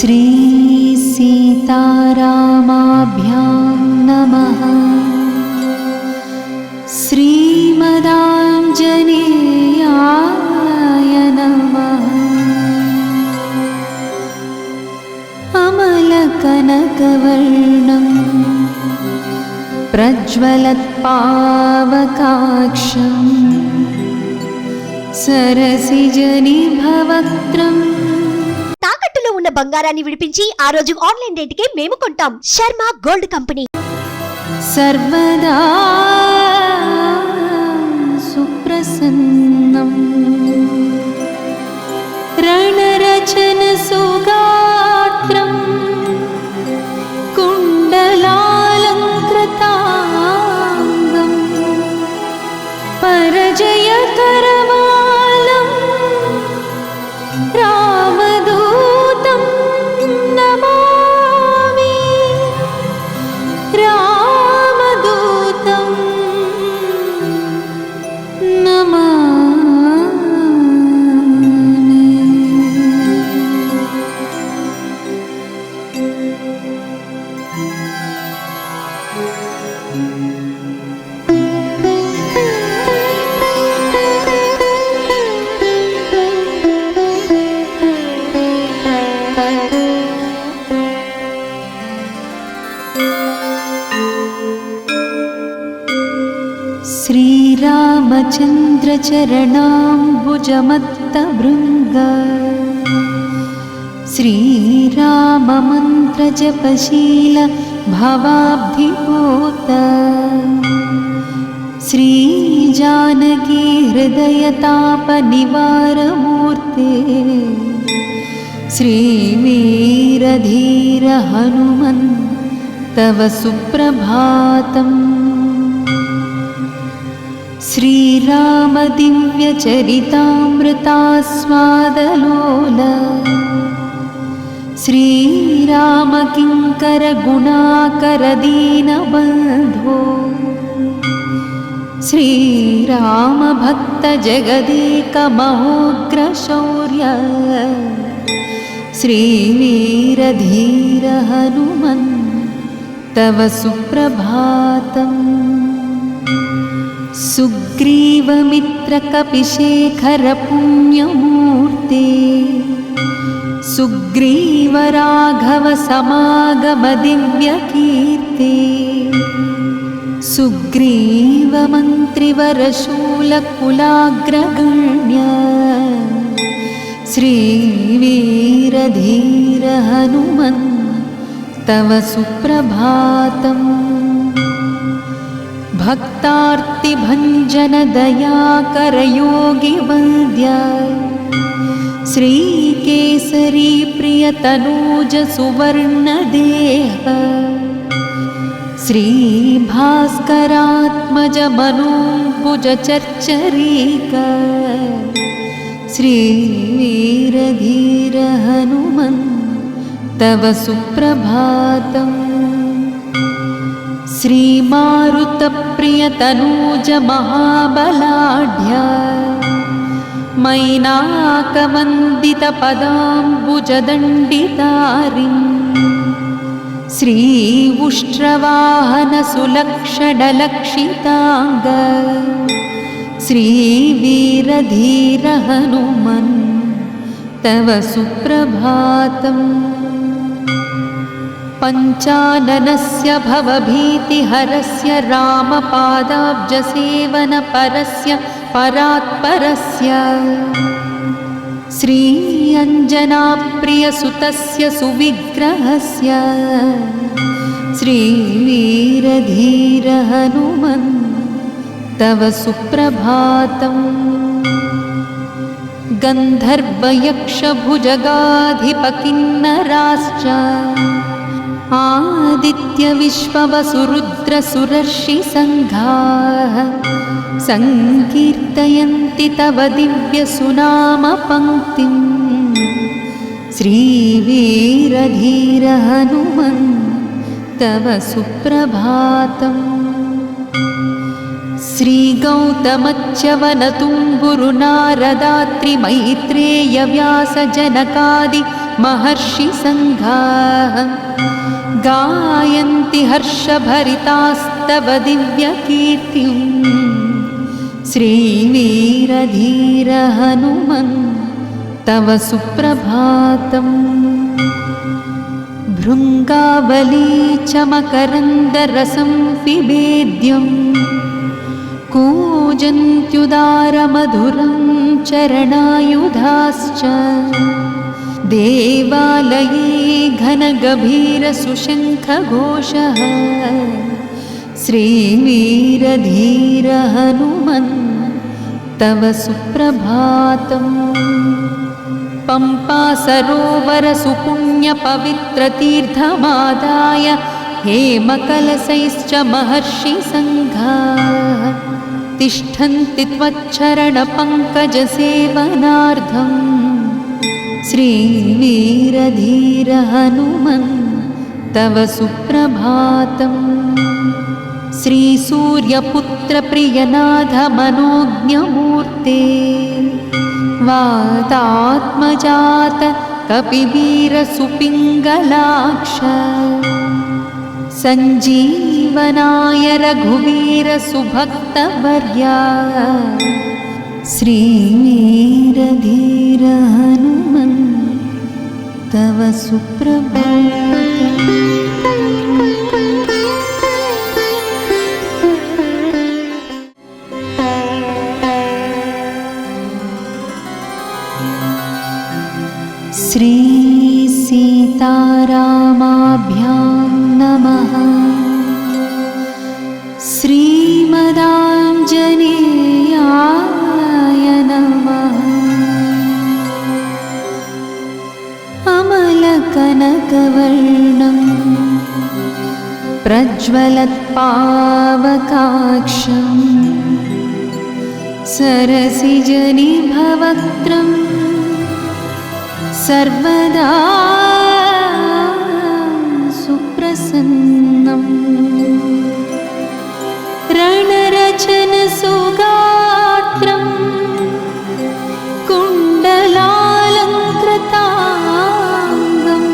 श्री सीतारामाभ्यां नमः। श्रीमदाञ्जनेयाय नमः। अमलकनकवर्णं प्रज्वलत्पावकाक्षं सरसिजनिभवक्त्रम्। తాకట్టులో ఉన్న బంగారాన్ని విడిపించి ఆ రోజు ఆన్లైన్ రేటుకే మేము కొంటాం. Sharma gold company. సర్వదా సుప్రసన్నం రణరచన సుగాత్రం కుండలాలంకృతాంగం పరజయకరవాలం రామదూతం నమామి. రామదూతం నమామి. श्रीरामचन्द्रचरणाम्बुजमत्तभृङ्ग श्रीराममन्त्रजपशील भवाब्धिभूत श्रीजानकी हृदयतापनिवारमूर्ते श्रीवीरधीर हनुमन् तव सुप्रभातम्। श्रीराम दिव्यचरितामृतास्वादलोल श्रीराम किङ्कर गुणाकर दीनबन्धो श्रीराम भक्त जगदेक महोग्रशौर्य श्रीवीरधीर हनुमन् तव सुप्रभातम्। सुग्रीवमित्रकपिशेखर पुण्यमूर्ते सुग्रीवराघव समागम दिव्यकीर्ते सुग्रीवमन्त्रिवरशूलकुलाग्रगण्य श्रीवीरधीर हनुमन् तव सुप्रभातम्। भक्तार्तिभञ्जन दयाकर योगिवन्द्य श्रीकेसरी प्रियतनूज सुवर्णदेह श्रीभास्करात्मज मनोभुज चर्चरीक श्रीवीरधीर हनुमन् तव सुप्रभातम्। श्रीमारुतप्रियतनूज महाबलाढ्य मैनाकवन्दितपदाम्बुजदण्डितारिन् श्रीउष्ट्रवाहन सुलक्षणलक्षिताङ्ग श्रीवीरधीर हनुमन् तव सुप्रभातम्। पञ्चाननस्य भवभीतिहरस्य रामपादाब्जसेवनपरस्य परात्परस्य श्री अञ्जनाप्रियसुतस्य सुविग्रहस्य श्रीवीरधीर हनुमन् तव सुप्रभातम्। गन्धर्वयक्षभुजगाधिपकिन्नराश्च आदित्यविश्ववसुरुद्रसुरर्षिसङ्घाः सङ्कीर्तयन्ति तव दिव्यसुनामपङ्क्तिं श्रीवीरधीर हनुमन् तव सुप्रभातम्। श्रीगौतमच्यवनतुम्बुरुनारदात्रिमैत्रेयव्यासजनकादि महर्षिसङ्घाः गायन्ति हर्षभरितास्तव दिव्यकीर्तिं श्रीवीरधीर हनुमन् तव सुप्रभातम्। भृङ्गावली च मकरन्दरसं पिबेद्यं कूजन्त्युदारमधुरं चरणायुधाश्च देवालये घनगभीरसुशङ्खघोषः श्रीवीरधीर हनुमन् तव सुप्रभातम्। पम्पा सरोवर सुपुण्यपवित्रतीर्थमादाय हेमकलशैश्च महर्षिसङ्घाः तिष्ठन्ति त्वच्चरणपङ्कजसेवनार्थं श्रीवीरधीर हनुमन् तव सुप्रभातम्। श्रीसूर्यपुत्रप्रियनाथ मनोज्ञमूर्ते वातात्मजात कपिवीरसुपिङ्गलाक्ष सञ्जीवनाय रघुवीरसुभक्तवर्या श्रीवीरधीर हनुमन् तव सुप्रभातम्। श्री सीतारामाभ्यां नमः। श्रीमदाञ्जनेयाय नमः। अमलकनकवर्णं प्रज्वलत्पावकाक्षं सरसिजनिभवक्त्रम् सर्वदा सुप्रसन्नं रणरचनसुगात्रं कुण्डलालङ्कृताङ्गं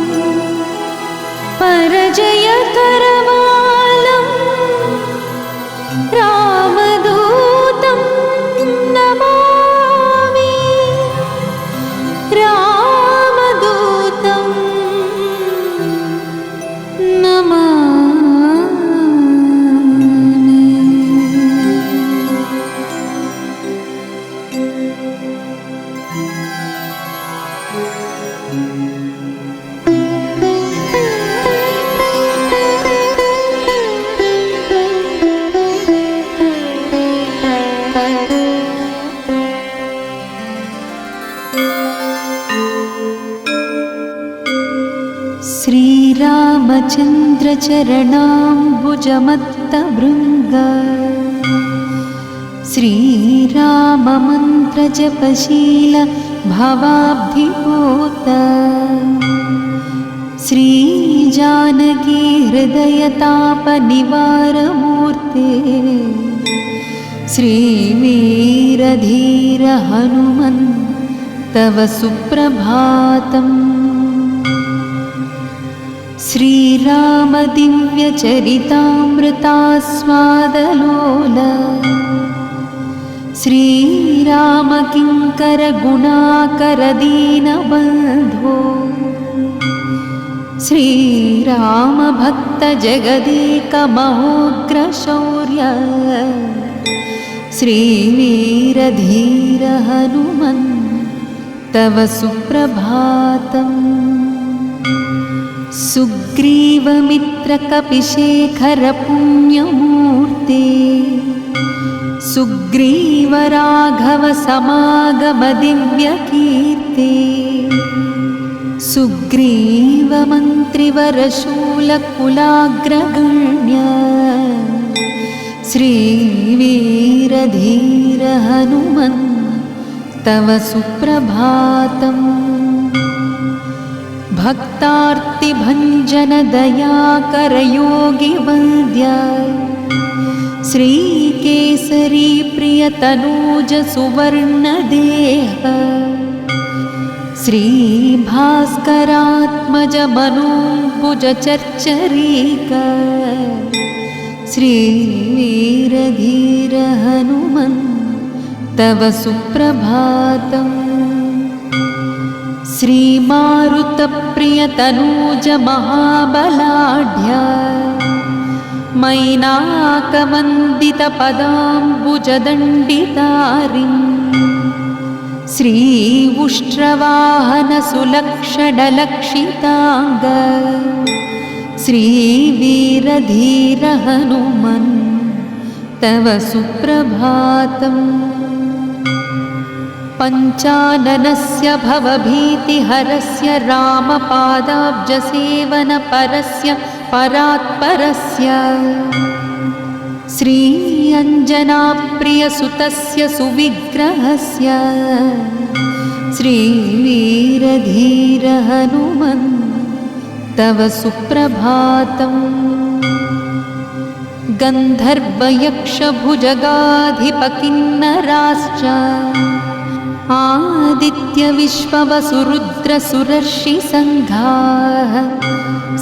परजयकरवालं रामदूतं नमामि। श्रीरामचन्द्रचरणाम्बुजमत्तभृङ्ग श्रीराममन्त्रजपशील भवाब्धिभूत श्रीजानकी हृदयतापनिवारमूर्ते श्रीवीरधीर हनुमन् तव सुप्रभातम्। श्रीरामदिव्यचरितामृतास्वादलोल श्रीरामकिङ्करगुणाकरदीनबन्धो श्रीरामभक्तजगदेकमहोग्रशौर्य श्रीवीरधीर हनुमन् तव सुप्रभातम्। सुग्रीवमित्रकपिशेखरपुण्यमूर्ते सुग्रीवराघवसमागमदिव्यकीर्ते सुग्रीवमन्त्रिवरशूलकुलाग्रगण्य श्रीवीरधीर हनुमन् तव सुप्रभातम्। भक्तार्तिभञ्जनदयाकरयोगिवन्द्य श्रीकेसरी प्रियतनूजसुवर्णदेह श्रीभास्करात्मजमनोभुजचर्चरीक श्रीवीरधीर हनुमन् तव सुप्रभातम्। श्रीमारुतप्रियतनूजमहाबलाढ्य मैनाकवन्दितपदाम्बुजदण्डितारिम् श्रीउष्ट्रवाहनसुलक्षणलक्षिताङ्ग श्रीवीरधीर हनुमन् तव सुप्रभातम्। पञ्चाननस्य भवभीतिहरस्य रामपादाब्जसेवनपरस्य परात्परस्य श्री अञ्जनाप्रियसुतस्य सुविग्रहस्य श्रीवीरधीर हनुमन् तव सुप्रभातम्। गन्धर्वयक्षभुजगाधिपकिन्नराश्च आदित्यविश्ववसुरुद्रसुरर्षिसङ्घाः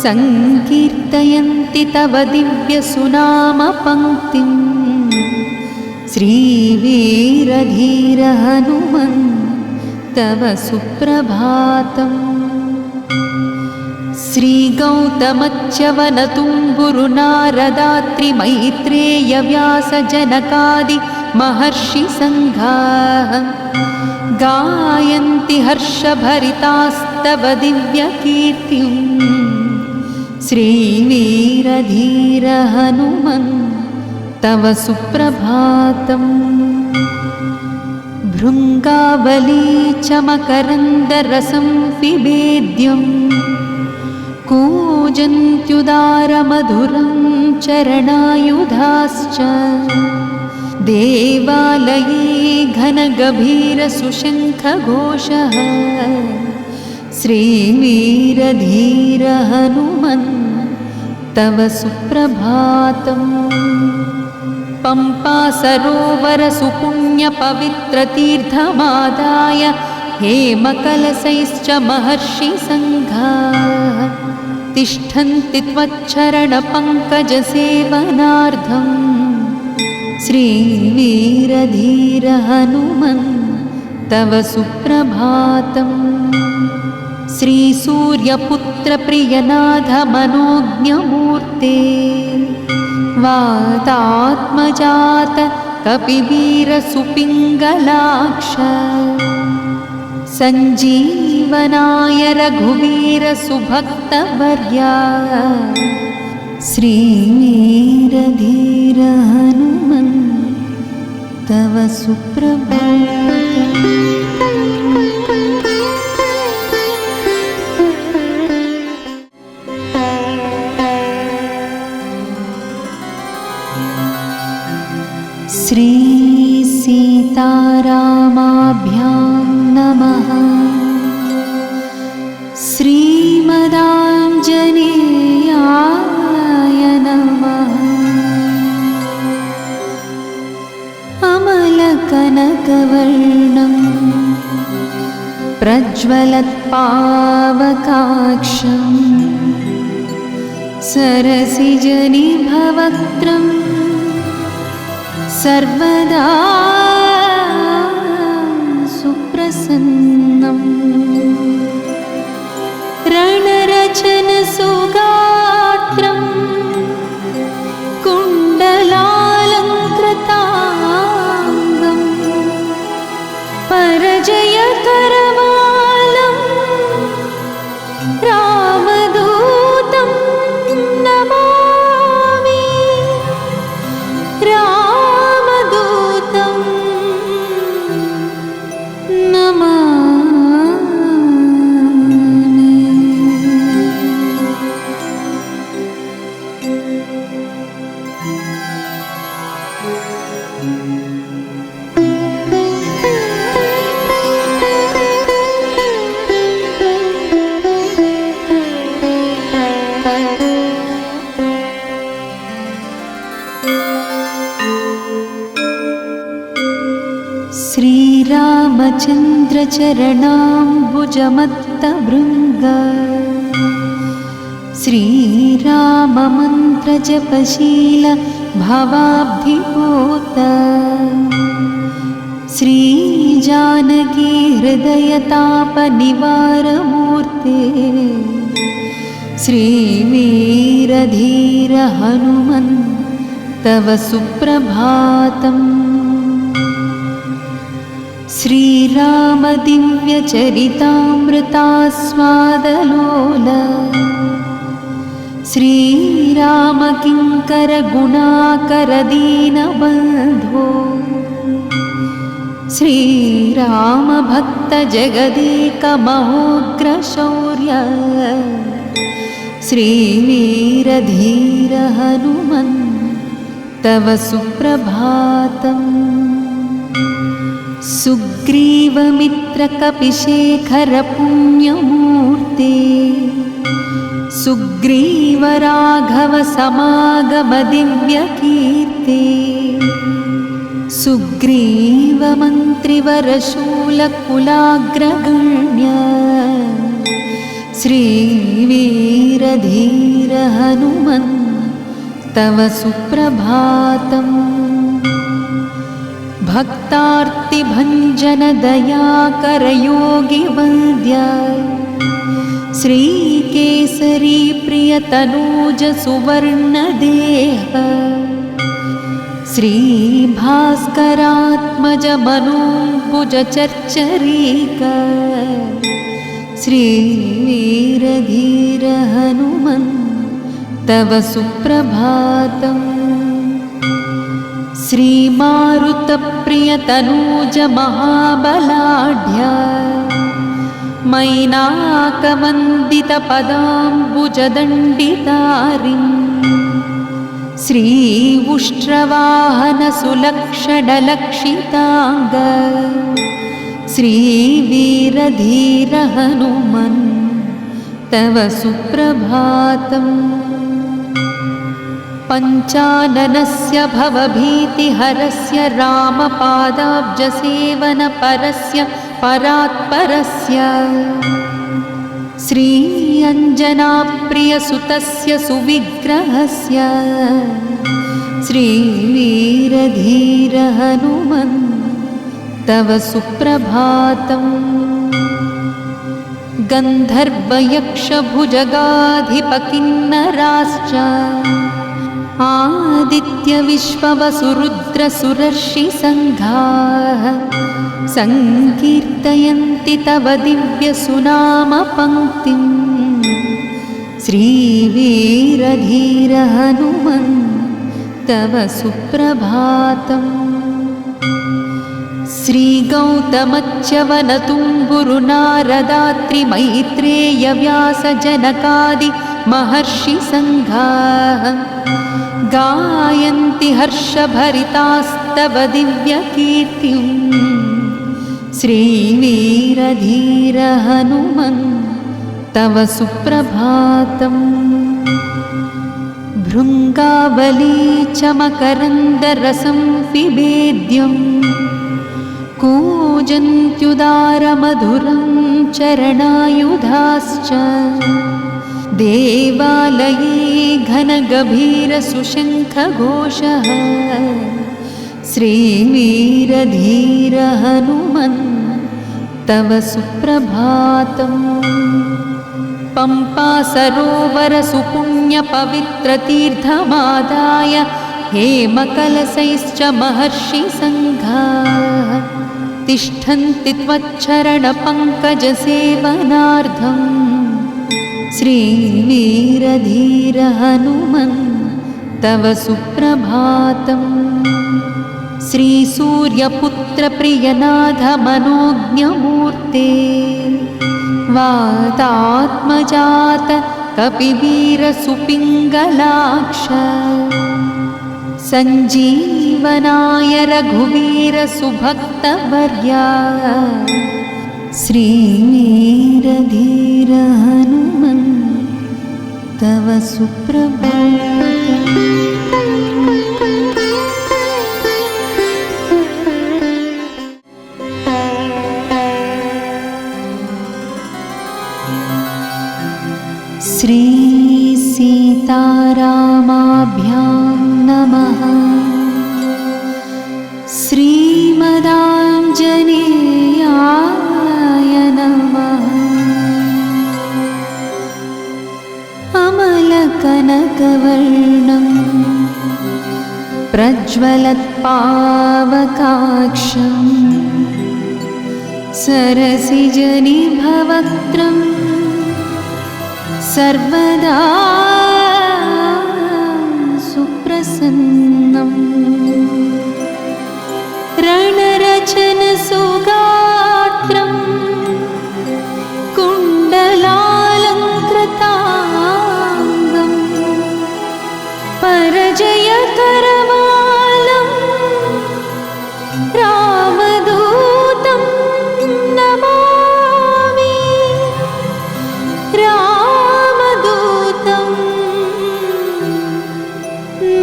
सङ्कीर्तयन्ति तव दिव्यसुनामपङ्क्तिम् श्रीवीरधीर हनुमन् तव सुप्रभातम्। श्रीगौतमच्यवनतुम्बुरुनारदात्रिमैत्रेयव्यासजनकादि महर्षिसङ्घाः गायन्ति हर्षभरितास्तव दिव्यकीर्तिम् श्रीवीरधीर हनुमन् तव सुप्रभातम्। भृङ्गावली च मकरन्दरसं पिबेद्यम् कूजन्त्युदारमधुरं चरणायुधाश्च देवालये घनगभीरसुशङ्खघोषः श्रीवीरधीर हनुमन् तव सुप्रभातम्। पम्पासरोवरसुपुण्यपवित्रतीर्थमादाय हेमकलशैश्च महर्षिसङ्घाः तिष्ठन्ति त्वच्चरणपङ्कजसेवनार्थम् श्रीवीरधीर हनुमन् तव सुप्रभातम्। श्रीसूर्यपुत्रप्रियनाथ मनोज्ञमूर्ते वातात्मजात कपिवीरसुपिङ्गलाक्ष सञ्जीवनाय रघुवीर सुभक्तवर्या श्रीवीरधीर हनुमन् तव सुप्रभातम्। श्री सीतारामाभ्यां नमः। श्रीमदाञ्जनेयाय नमः। अमलकनकवर्णं प्रज्वलत्पावकाक्षं सरसिजनिभवक्त्रम् सर्वदा सुप्रसन्नम् रणरचनसुगात्रं कुण्डलालङ्कृताङ्गं परजयकरवालं रामदूतं नमामि। रामदूतं नमामि। श्रीरामचन्द्रचरणाम्बुजमत्तभृङ्ग श्रीराममन्त्रजपशील भवाब्धिपोत श्रीजानकी हृदयतापनिवारमूर्ते श्रीवीरधीर हनुमन् तव सुप्रभातम्। श्रीरामदिव्यचरितामृतास्वादलोल श्रीरामकिङ्करगुणाकरदीनबन्धो श्रीरामभक्तजगदेकमहोग्रशौर्य श्रीवीरधीर हनुमन् तव सुप्रभातम्। सुग्रीवमित्रकपिशेखरपुण्यमूर्ते सुग्रीवराघवसमागमदिव्यकीर्ते सुग्रीवमन्त्रिवरशूलकुलाग्रगण्य श्रीवीरधीर हनुमन् तव सुप्रभातम्। भक्तार्तिभञ्जनदयाकरयोगिवन्द्य श्रीकेसरी प्रियतनूजसुवर्णदेह श्रीभास्करात्मजमनोभुजचर्चरीक श्रीवीरधीर हनुमन् तव सुप्रभातम्। श्रीमारुतप्रियतनूजमहाबलाढ्य मैनाकवन्दितपदाम्बुजदण्डितारिम् श्रीउष्ट्रवाहनसुलक्षणलक्षिताङ्ग श्रीवीरधीर हनुमन् तव सुप्रभातम्। पञ्चाननस्य भवभीतिहरस्य रामपादाब्जसेवनपरस्य परात्परस्य श्री अञ्जनाप्रियसुतस्य सुविग्रहस्य श्रीवीरधीर हनुमन् तव सुप्रभातम्। गन्धर्वयक्षभुजगाधिपकिन्नराश्च आदित्यविश्ववसुरुद्रसुरर्षिसङ्घाः सङ्कीर्तयन्ति तव दिव्यसुनामपङ्क्तिम् श्रीवीरधीर हनुमन् तव सुप्रभातम्। श्रीगौतमच्यवनतुम्बुरुनारदात्रिमैत्रेयव्यासजनकादि महर्षिसङ्घाः गायन्ति हर्षभरितास्तव दिव्यकीर्तिम् श्रीवीरधीर हनुमन् तव सुप्रभातम्। भृङ्गावली च मकरन्दरसं पिबेद्यम् कूजन्त्युदारमधुरं चरणायुधाश्च देवालये घनगभीरसुशङ्खघोषः श्रीवीरधीर हनुमन् तव सुप्रभातम्। पम्पासरोवरसुपुण्यपवित्रतीर्थमादाय हेमकलशैश्च महर्षिसङ्घाः तिष्ठन्ति त्वच्चरणपङ्कजसेवनार्थम् श्रीवीरधीर हनुमन् तव सुप्रभातम्। श्रीसूर्यपुत्रप्रियनाथ मनोज्ञमूर्ते वातात्मजात कपिवीरसुपिङ्गलाक्ष सञ्जीवनाय रघुवीरसुभक्तवर्या श्रीवीरधीर हनुमन् तव सुप्रभातम्। श्री सीतारामाभ्यां नमः। श्रीमदाञ्जनेयाय नमः। अमलकनकवर्णं प्रज्वलत्पावकाक्षं सरसिजनिभवक्त्रं सर्वदा सुप्रसन्नम्। रणरचनसुगात्रं कुण्डलालङ्कृताङ्गं परजयकरवालं रामदूतं नमामि। रामदूतं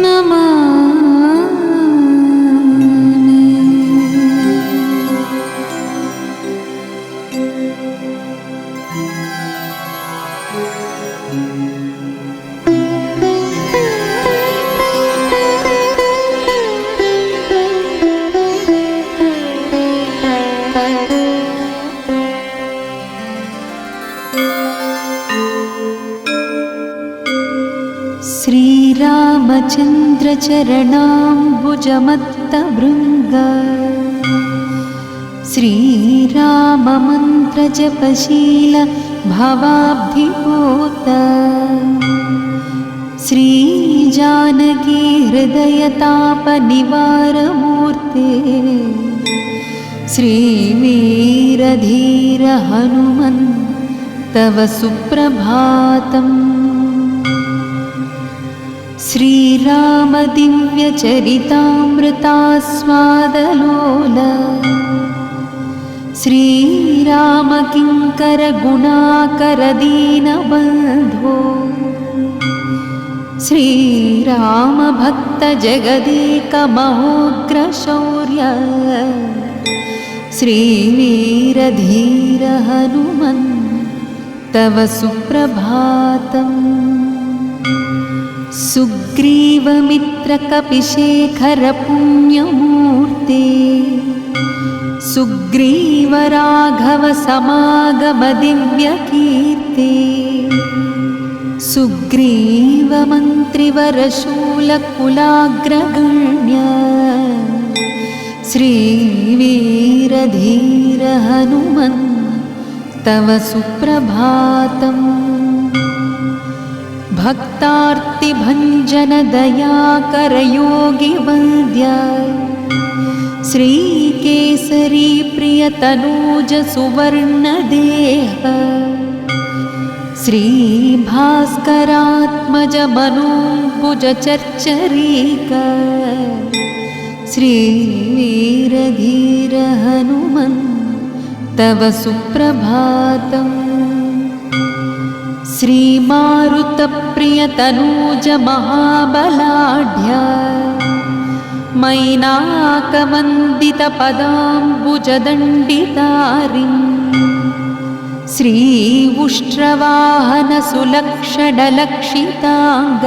नमामि। श्रीरामचन्द्रचरणाम्बुजमत्तभृङ्ग श्रीराममन्त्रजपशील भवाब्धिभूत श्रीजानकी हृदयतापनिवारमूर्ते श्रीवीरधीर हनुमन् तव सुप्रभातम्। श्रीरामदिव्यचरितामृतास्वादलोल श्रीरामकिङ्करगुणाकरदीनबन्धो श्रीरामभक्तजगदेकमहोग्रशौर्य श्रीवीरधीर हनुमन् तव सुप्रभातम्। सुग्रीवमित्रकपिशेखरपुण्यमूर्ते सुग्रीवराघवसमागमदिव्यकीर्ते सुग्रीवमन्त्रिवरशूलकुलाग्रगण्य श्रीवीरधीर हनुमन् तव सुप्रभातम्। भक्तार्तिभञ्जनदयाकरयोगिवन्द्य श्रीकेसरी प्रियतनूजसुवर्णदेह श्रीभास्करात्मजमनोभुजचर्चरीक श्रीवीरधीर हनुमन् तव सुप्रभातम्। श्रीमारुतप्रियतनूजमहाबलाढ्य मैनाकवन्दितपदाम्बुजदण्डितारिं श्रीउष्ट्रवाहनसुलक्षणलक्षिताङ्ग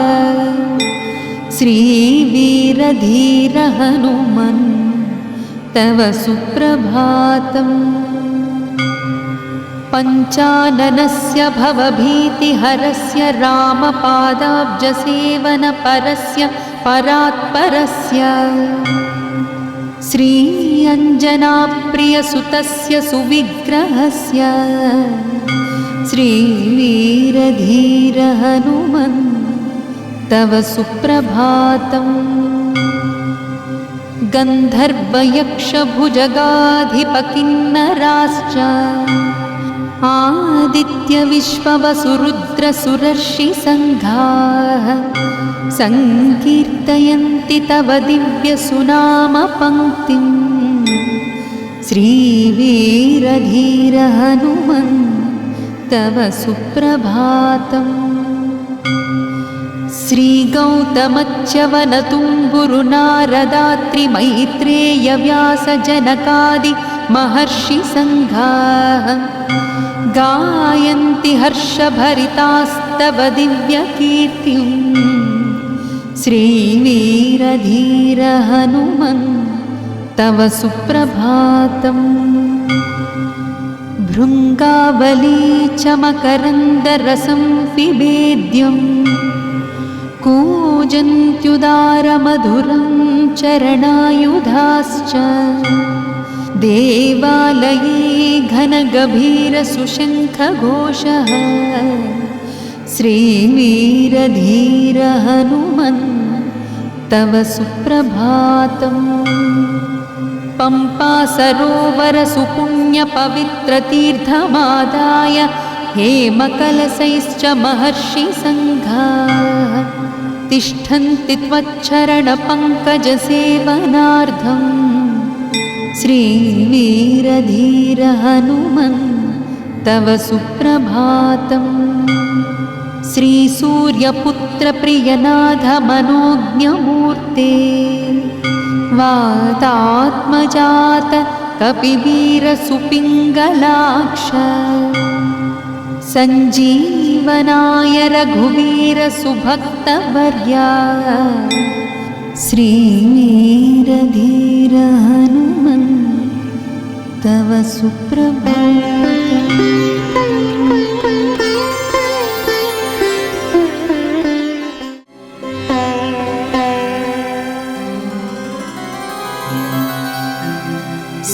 श्रीवीरधीर हनुमन् तव सुप्रभातम्। पञ्चाननस्य भवभीतिहरस्य रामपादाब्जसेवनपरस्य परात्परस्य श्री अञ्जनाप्रियसुतस्य सुविग्रहस्य श्रीवीरधीर हनुमन् तव सुप्रभातम्। गन्धर्वयक्षभुजगाधिपकिन्नराश्च आदित्यविश्ववसुरुद्रसुरर्षिसङ्घाः सङ्कीर्तयन्ति तव दिव्यसुनामपङ्क्तिम् श्रीवीरधीर हनुमन् तव सुप्रभातम्। श्रीगौतमच्यवनतुम्बुरुनारदात्रिमैत्रेयव्यासजनकादि महर्षिसङ्घाः गायन्ति हर्षभरितास्तव दिव्यकीर्तिं श्रीवीरधीर हनुमन् तव सुप्रभातम् भृङ्गावली च मकरन्दरसं पिबेद्यं कूजन्त्युदारमधुरं चरणायुधाश्च देवालये घनगभीरसुशङ्खघोषः श्रीवीरधीर हनुमन् तव सुप्रभातम् पम्पा सरोवर सुपुण्यपवित्रतीर्थमादाय हेमकलशैश्च महर्षिसङ्घाः तिष्ठन्ति त्वच्चरणपङ्कजसेवनार्थम् श्रीवीरधीर हनुमन् तव सुप्रभातम् श्रीसूर्यपुत्रप्रियनाथ मनोज्ञमूर्ते वातात्मजात कपिवीरसुपिङ्गलाक्ष सञ्जीवनाय रघुवीरसुभक्तवर्या श्रीवीरधीर हनुमन् तव सुप्रभातम्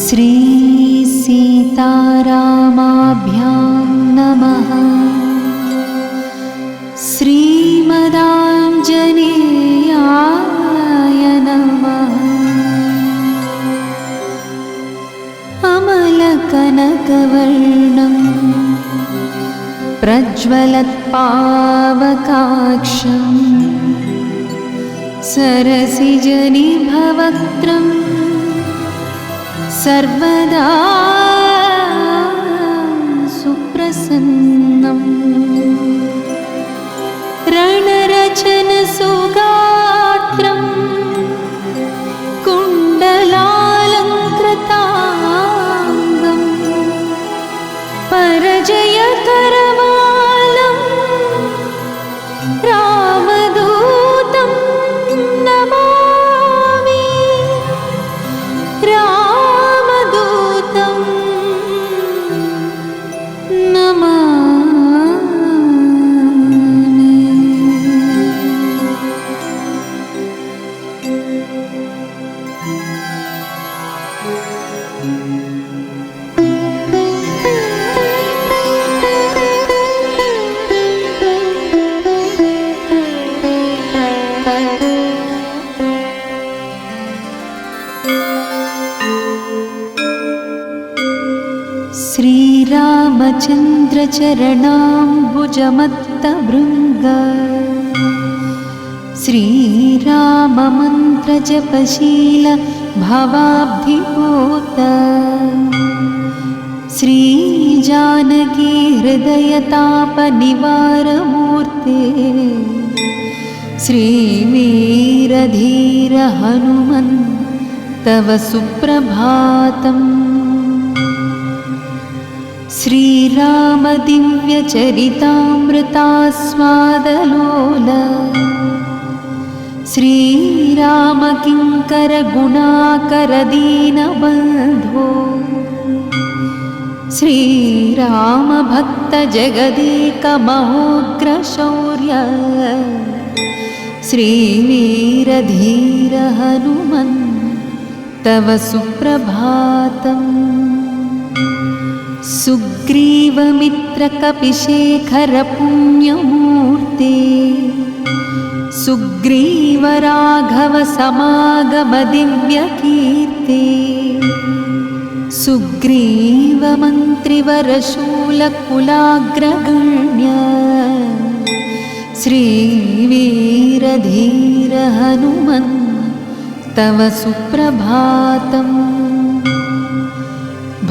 श्री सीतारामाभ्यां नमः। श्रीमदाञ्जनेयाय नमः। अमलकनकवर्णं प्रज्वलत्पावकाक्षं सरसिजनिभवक्त्रं सर्वदा सुप्रसन्नम् रणरचनसुगात्रं कुण्डलालङ्कृताङ्गं परजयकरवालं रामदूतं नमामि। रामदूतं नमामि। श्रीरामचन्द्रचरणाम्बुजमत्तभृङ्ग श्रीराममन्त्रजपशील भवाब्धिपूत श्रीजानकी हृदयतापनिवारमूर्ते श्रीवीरधीर हनुमन् तव सुप्रभातम्। श्रीराम दिव्यचरितामृतास्वादलोल श्रीराम किङ्कर गुणाकर दीनबन्धो श्रीराम भक्त जगदेक महोग्रशौर्य श्रीवीरधीर हनुमन् तव सुप्रभातम्। सुग्रीवमित्रकपिशेखर पुण्यमूर्ते सुग्रीवराघव समागम दिव्यकीर्ते सुग्रीवमन्त्रिवरशूलकुलाग्रगण्य श्रीवीरधीर हनुमन् तव सुप्रभातम्।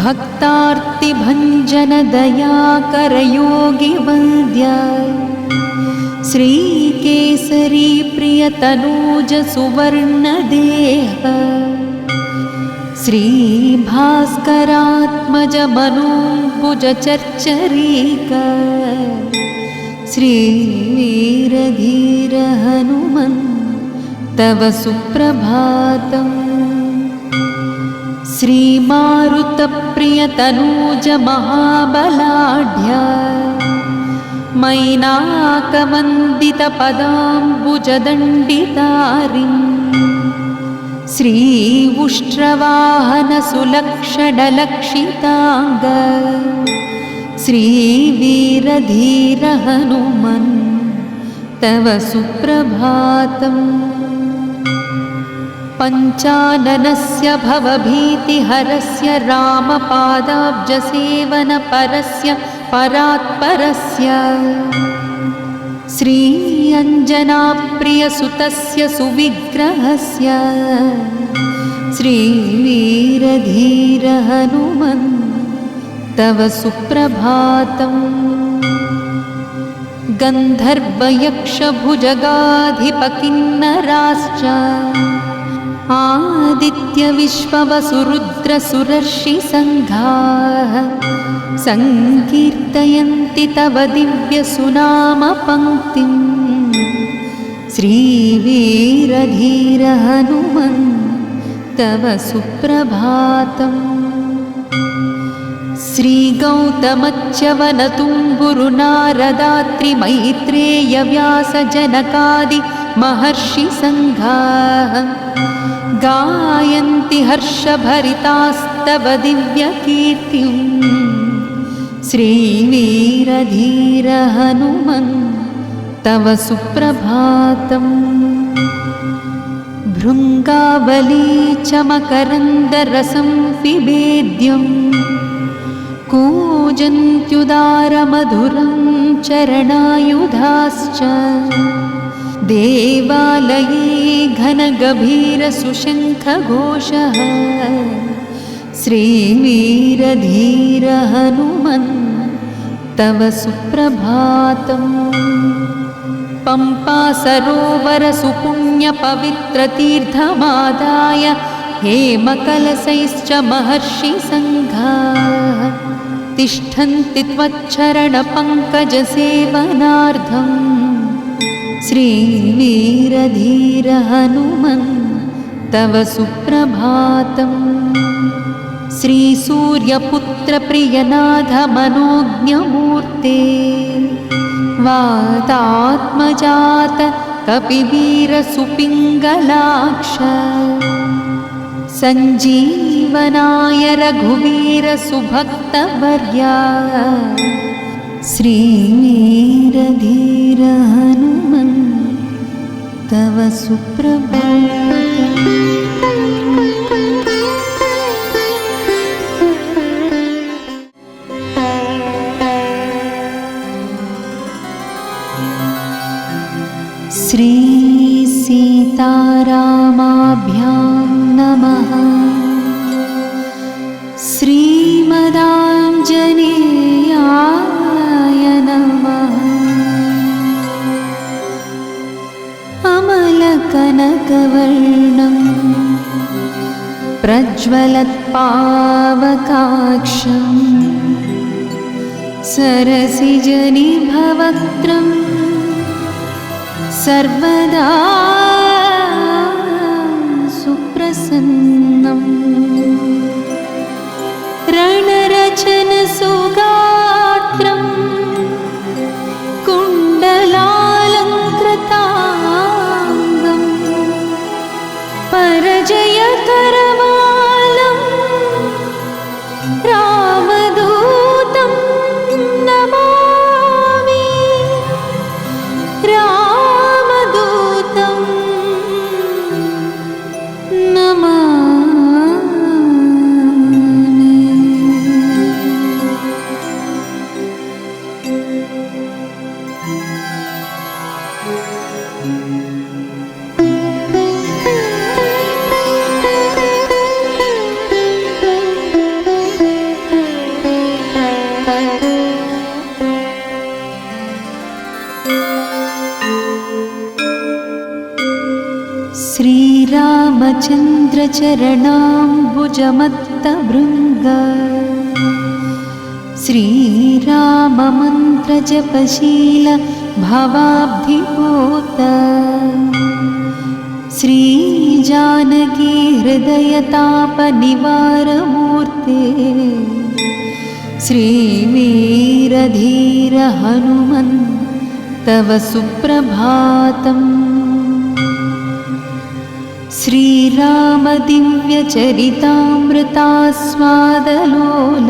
भक्तार्तिभञ्जन दयाकर योगिवन्द्य श्रीकेसरी प्रियतनूज सुवर्णदेह श्रीभास्करात्मजमनोऽम्बुजचर्चरीक श्रीवीरधीर हनुमन् तव सुप्रभातम्। श्रीमारुतप्रियतनूजमहाबलाढ्य मैनाकवन्दितपदाम्बुजदण्डितारिम् श्रीउष्ट्रवाहनसुलक्षणलक्षिताङ्ग श्रीवीरधीर हनुमन् तव सुप्रभातम्। पञ्चाननस्य भवभीतिहरस्य रामपादाब्जसेवनपरस्य परात्परस्य श्री अञ्जनाप्रियसुतस्य सुविग्रहस्य श्रीवीरधीर हनुमन् तव सुप्रभातम्। गन्धर्वयक्षभुजगाधिपकिन्नराश्च आदित्यविश्ववसुरुद्रसुरर्षिसङ्घाः सङ्कीर्तयन्ति तव दिव्यसुनामपङ्क्तिम् श्रीवीरधीर हनुमन् तव सुप्रभातम्। श्रीगौतमच्यवनतुम्बुरुनारदात्रिमैत्रेयव्यासजनकादि महर्षिसङ्घाः गायन्ति हर्षभरितास्तव दिव्यकीर्तिम् श्रीवीरधीर हनुमन् तव सुप्रभातम्। भृङ्गावली च मकरन्दरसं पिबेद्यं कूजन्त्युदारमधुरं चरणायुधाश्च देवालये घनगभीरसुशङ्खघोषः श्रीवीरधीर हनुमन् तव सुप्रभातम्। पम्पासरोवरसुपुण्यपवित्रतीर्थमादाय हेमकलशैश्च महर्षिसङ्घाः तिष्ठन्ति त्वच्चरणपङ्कजसेवनार्थम् श्रीवीरधीर हनुमन् तव सुप्रभातम्। श्रीसूर्यपुत्रप्रियनाथ मनोज्ञमूर्ते वातात्मजात कपिवीरसुपिङ्गलाक्ष सञ्जीवनाय रघुवीरसुभक्तवर्या श्रीवीरधीर हनुमन् तव सुप्रभातम्। श्री सीतारामाभ्यां नमः। श्रीमदाञ्जनेयाय नमः। अमलकनकवर्णं प्रज्वलत्पावकाक्षं सरसिजनिभवक्त्रम् सर्वदा सुप्रसन्नम् रणरचनसुगात्रं कुण्डलालङ्कृताङ्गं परजयकरवालं रामदूतं नमामि। रामचन्द्रचरणाम्बुजमत्तभृङ्ग श्रीराममन्त्रजपशील भवाब्धिभूत श्रीजानकी हृदयतापनिवारमूर्ते श्रीवीरधीर हनुमन् तव सुप्रभातम्। श्रीराम दिव्यचरितामृतास्वादलोल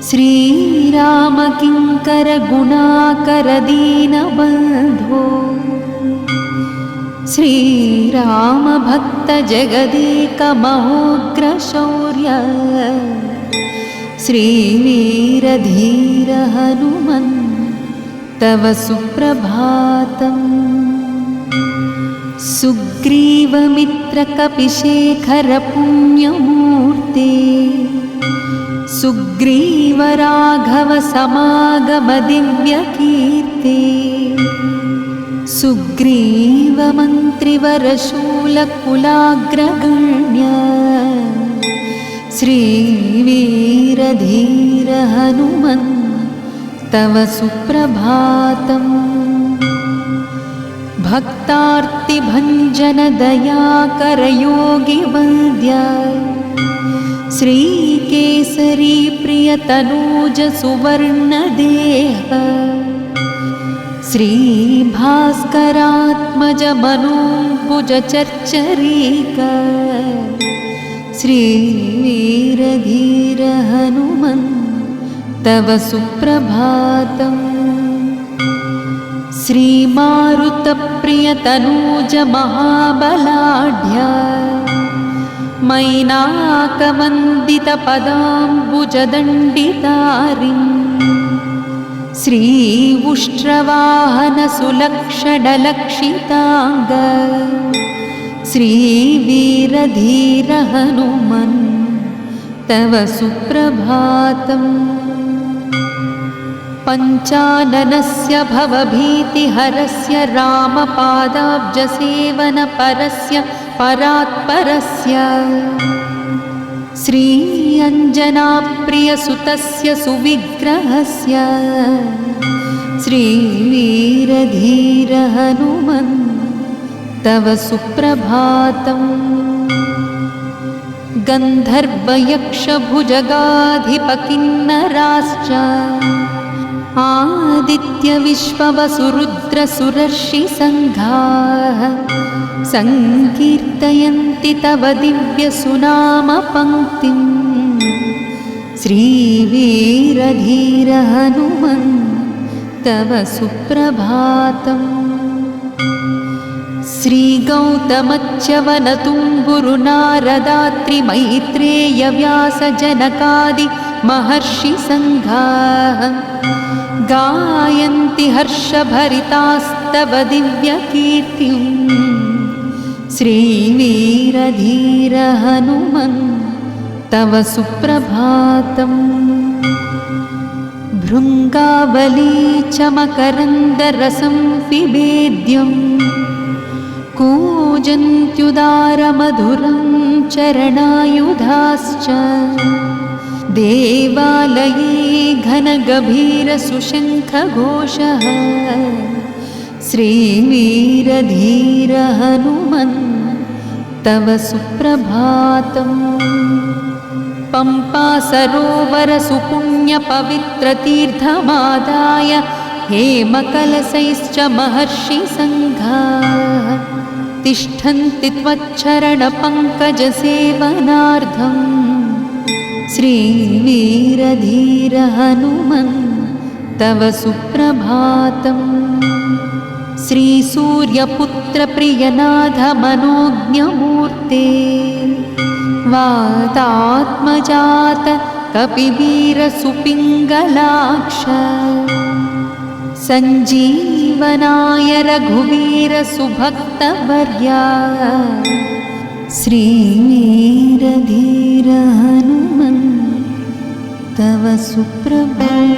श्रीराम किङ्कर गुणाकर दीनबन्धो श्रीराम भक्त जगदेक महोग्रशौर्य श्रीवीरधीर हनुमन् तव सुप्रभातम्। सुग्रीवमित्रकपिशेखर पुण्यमूर्ते सुग्रीव राघव समागम दिव्यकीर्ते सुग्रीव मन्त्रिवरशूलकुलाग्रगण्य श्रीवीरधीर हनुमन् तव सुप्रभातम्। भक्तार्तिभञ्जन दयाकर योगिवन्द्य श्रीकेसरी प्रियतनूज सुवर्णदेह श्रीभास्करात्मज मनोऽम्बुज चर्चरीक श्रीवीरधीर हनुमन् तव सुप्रभातम्। श्रीमारुतप्रियतनूज महाबलाढ्य मैनाकवन्दितपदाम्बुजदण्डितारिन् श्रीउष्ट्रवाहन सुलक्षणलक्षिताङ्ग श्रीवीरधीर हनुमन् तव सुप्रभातम्। पञ्चाननस्य भवभीतिहरस्य रामपादाब्जसेवनपरस्य परात्परस्य श्री अञ्जनाप्रियसुतस्य सुविग्रहस्य श्रीवीरधीर हनुमन् तव सुप्रभातम्। गन्धर्वयक्षभुजगाधिपकिन्नराश्च आदित्यविश्ववसुरुद्रसुरर्षिसङ्घाः सङ्कीर्तयन्ति तव दिव्यसुनामपङ्क्तिम् श्रीवीरधीर हनुमन् तव सुप्रभातम्। श्रीगौतमच्यवनतुम्बुरुनारदात्रिमैत्रेयव्यासजनकादि महर्षिसङ्घाः गायन्ति हर्षभरितास्तव दिव्यकीर्तिम् श्रीवीरधीर हनुमन् तव सुप्रभातम्। भृङ्गावली च मकरन्दरसं पिबेद्यं कूजन्त्युदारमधुरं चरणायुधाश्च देवालये घनगभीरसुशङ्खघोषः श्रीवीरधीर हनुमन् तव सुप्रभातम्। पम्पा सरोवरसुपुण्यपवित्रतीर्थमादाय हेमकलशैश्च महर्षिसङ्घाः तिष्ठन्ति त्वच्चरणपङ्कजसेवनार्थम् श्रीवीरधीर हनुमन् तव सुप्रभातम्। श्रीसूर्यपुत्रप्रियनाथ मनोज्ञमूर्ते वातात्मजात कपिवीरसुपिङ्गलाक्ष सञ्जीवनाय रघुवीर सुभक्तवर्या श्रीवीरधीर हनुमन् तव सुप्रभातम्।